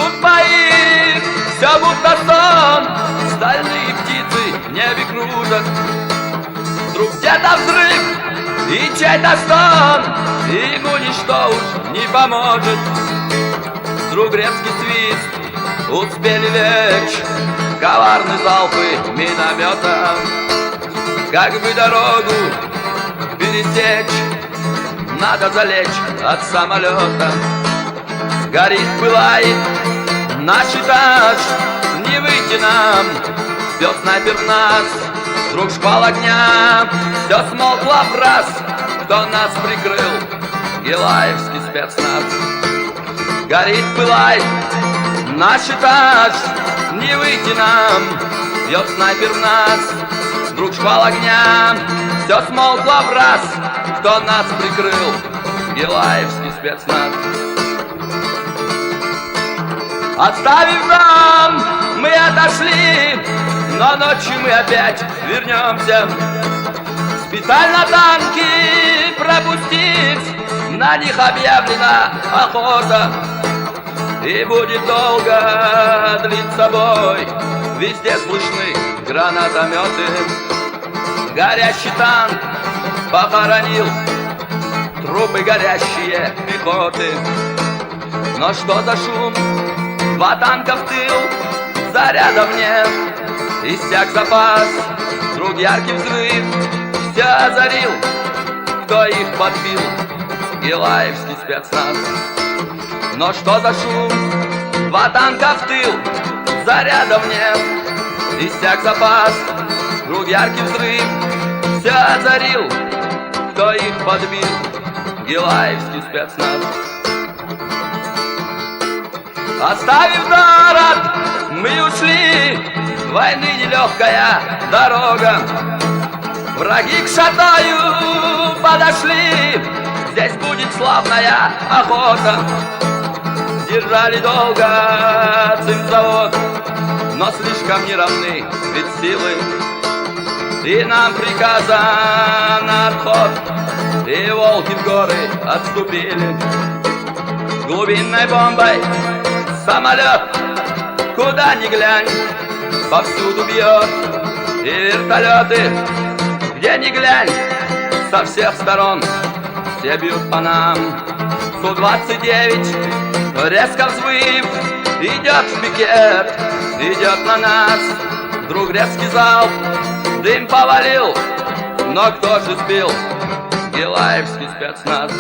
Вокруг моих все будто сон, стальные птицы в небе кружат. Вдруг где-то взрыв и чей-то стон, и ему ничто уж не поможет. Вдруг резкий свист, успели лечь коварные залпы миномета. Как бы дорогу пересечь, надо залечь от самолета. Горит, пылает наш этаж, не выйти нам, бьет снайпер в нас. Вдруг шквал огня, все смолкло в раз. Кто нас прикрыл? Гилаевский спецназ. Горит, пылает наш этаж, не выйти нам, бьет снайпер в нас. Вдруг шквал огня, все смолкло в раз. Кто нас прикрыл? Гилаевский спецназ. Отставив дом, мы отошли, но ночью мы опять вернемся. Специально танки пропустить, на них объявлена охота. И будет долго длиться бой, везде слышны гранатометы. Горящий танк похоронил трупы горящие пехоты. Но что за шум? Два танка в тыл, зарядов нет, иссяк запас. Вдруг яркий взрыв все озарил. Кто их подбил? Гилаевский спецназ. Но что за шум? Два танка в тыл, зарядов нет, иссяк запас. Вдруг яркий взрыв все озарил. Кто их подбил? Гилаевский спецназ. Оставив город, мы ушли, войны нелегкая дорога. Враги к Шатаю подошли, здесь будет славная охота. Держали долго цинзавод, но слишком неравны ведь силы. И нам приказан отход, и волки в горы отступили. Глубинной бомбой самолет, куда ни глянь, повсюду бьет. И вертолеты, где ни глянь, со всех сторон все бьют по нам. Су-29, резко взвыв, идет в пикет, идет на нас. Вдруг резкий залп, дым повалил, но кто же сбил? Гилаевский спецназ.